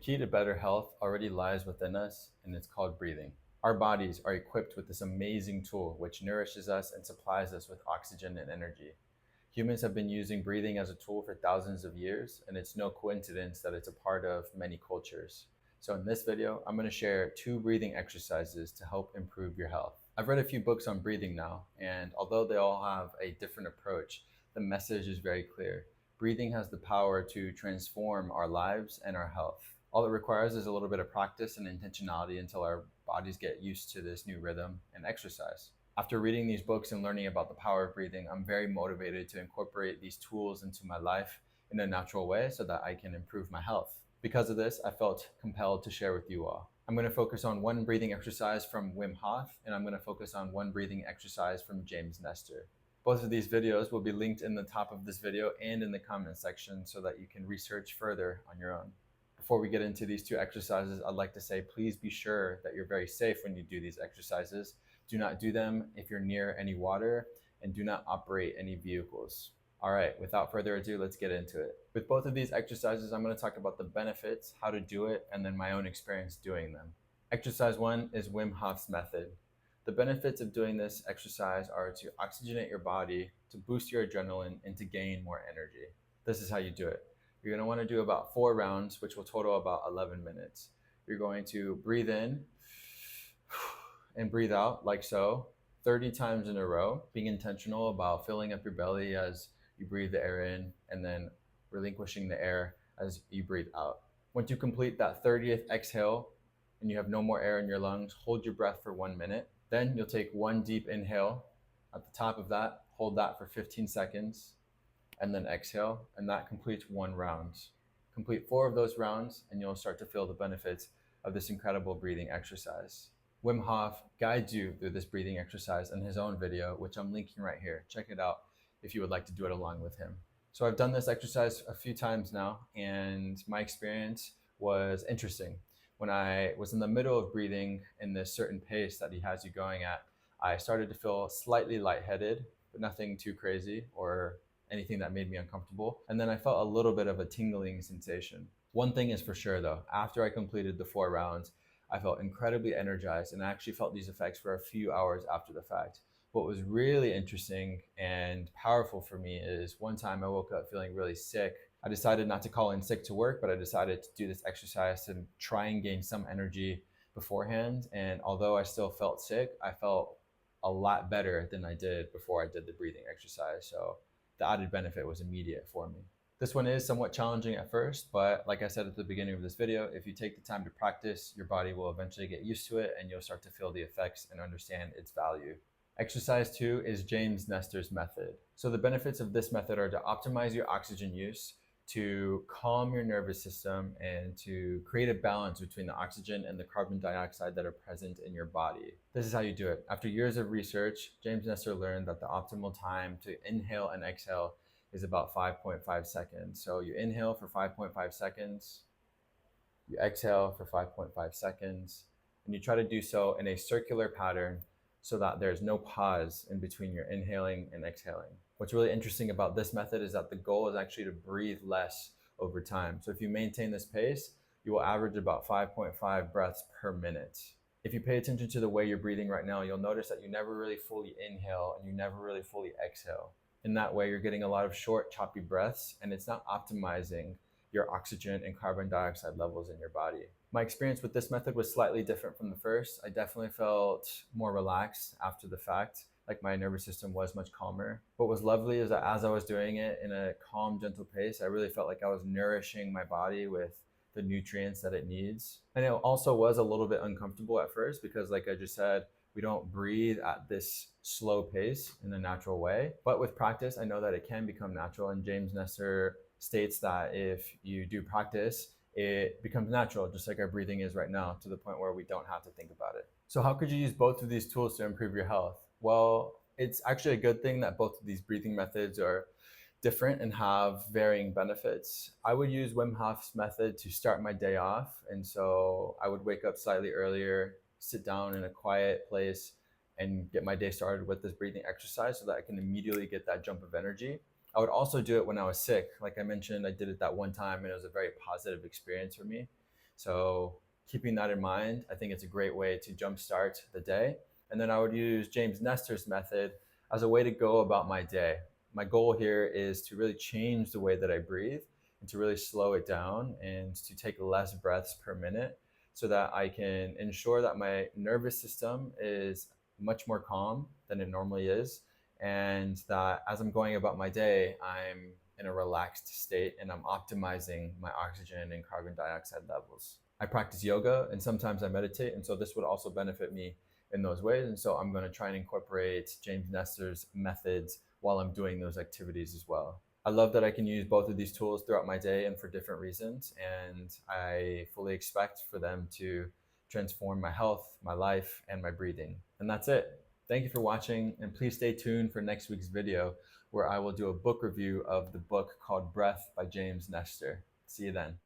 key to better health already lies within us, and it's called breathing. Our bodies are equipped with this amazing tool which nourishes us and supplies us with oxygen and energy. Humans have been using breathing as a tool for thousands of years, and it's no coincidence that it's a part of many cultures. So in this video, I'm going to share 2 breathing exercises to help improve your health. I've read a few books on breathing now, and although they all have a different approach, the message is very clear. Breathing has the power to transform our lives and our health. All it requires is a little bit of practice and intentionality until our bodies get used to this new rhythm and exercise. After reading these books and learning about the power of breathing, I'm very motivated to incorporate these tools into my life in a natural way so that I can improve my health. Because of this, I felt compelled to share with you all. I'm going to focus on one breathing exercise from Wim Hof, and I'm going to focus on one breathing exercise from James Nestor. Both of these videos will be linked in the top of this video and in the comment section so that you can research further on your own. Before we get into these 2 exercises, I'd like to say please be sure that you're very safe when you do these exercises. Do not do them if you're near any water, and do not operate any vehicles. All right, without further ado, let's get into it. With both of these exercises, I'm going to talk about the benefits, how to do it, and then my own experience doing them. Exercise 1 is Wim Hof's method. The benefits of doing this exercise are to oxygenate your body, to boost your adrenaline, and to gain more energy. This is how you do it. You're going to want to do about 4 rounds, which will total about 11 minutes. You're going to breathe in and breathe out like so, 30 times in a row, being intentional about filling up your belly as you breathe the air in and then relinquishing the air as you breathe out. Once you complete that 30th exhale and you have no more air in your lungs, hold your breath for 1 minute. Then you'll take 1 deep inhale. At the top of that, hold that for 15 seconds and then exhale, and that completes 1 round. Complete 4 of those rounds and you'll start to feel the benefits of this incredible breathing exercise. Wim Hof guides you through this breathing exercise in his own video, which I'm linking right here. Check it out if you would like to do it along with him. So I've done this exercise a few times now, and my experience was interesting. When I was in the middle of breathing in this certain pace that he has you going at, I started to feel slightly lightheaded, but nothing too crazy or anything that made me uncomfortable. And then I felt a little bit of a tingling sensation. One thing is for sure though, after I completed the 4 rounds, I felt incredibly energized, and I actually felt these effects for a few hours after the fact. What was really interesting and powerful for me is one time I woke up feeling really sick. I decided not to call in sick to work, but I decided to do this exercise to try and gain some energy beforehand. And although I still felt sick, I felt a lot better than I did before I did the breathing exercise. So the added benefit was immediate for me. This one is somewhat challenging at first, but like I said at the beginning of this video, if you take the time to practice, your body will eventually get used to it and you'll start to feel the effects and understand its value. Exercise 2 is James Nestor's method. So the benefits of this method are to optimize your oxygen use, to calm your nervous system, and to create a balance between the oxygen and the carbon dioxide that are present in your body. This is how you do it. After years of research, James Nestor learned that the optimal time to inhale and exhale is about 5.5 seconds. So you inhale for 5.5 seconds, you exhale for 5.5 seconds, and you try to do so in a circular pattern so that there's no pause in between your inhaling and exhaling. What's really interesting about this method is that the goal is actually to breathe less over time. So if you maintain this pace, you will average about 5.5 breaths per minute. If you pay attention to the way you're breathing right now, you'll notice that you never really fully inhale and you never really fully exhale. In that way, you're getting a lot of short, choppy breaths, and it's not optimizing your oxygen and carbon dioxide levels in your body. My experience with this method was slightly different from the first. I definitely felt more relaxed after the fact, like my nervous system was much calmer. What was lovely is that as I was doing it in a calm, gentle pace, I really felt like I was nourishing my body with the nutrients that it needs. And it also was a little bit uncomfortable at first because, like I just said, we don't breathe at this slow pace in a natural way. But with practice, I know that it can become natural. And James Nestor states that if you do practice, it becomes natural, just like our breathing is right now, to the point where we don't have to think about it. So how could you use both of these tools to improve your health? Well, it's actually a good thing that both of these breathing methods are different and have varying benefits. I would use Wim Hof's method to start my day off. And so I would wake up slightly earlier, sit down in a quiet place, and get my day started with this breathing exercise so that I can immediately get that jump of energy. I would also do it when I was sick. Like I mentioned, I did it that one time and it was a very positive experience for me. So keeping that in mind, I think it's a great way to jumpstart the day. And then I would use James Nestor's method as a way to go about my day. My goal here is to really change the way that I breathe and to really slow it down and to take less breaths per minute so that I can ensure that my nervous system is much more calm than it normally is. And that as I'm going about my day, I'm in a relaxed state and I'm optimizing my oxygen and carbon dioxide levels. I practice yoga and sometimes I meditate. And so this would also benefit me in those ways. And so I'm going to try and incorporate James Nestor's methods while I'm doing those activities as well. I love that I can use both of these tools throughout my day and for different reasons. And I fully expect for them to transform my health, my life, and my breathing. And that's it. Thank you for watching, and please stay tuned for next week's video where I will do a book review of the book called Breath by James Nestor. See you then.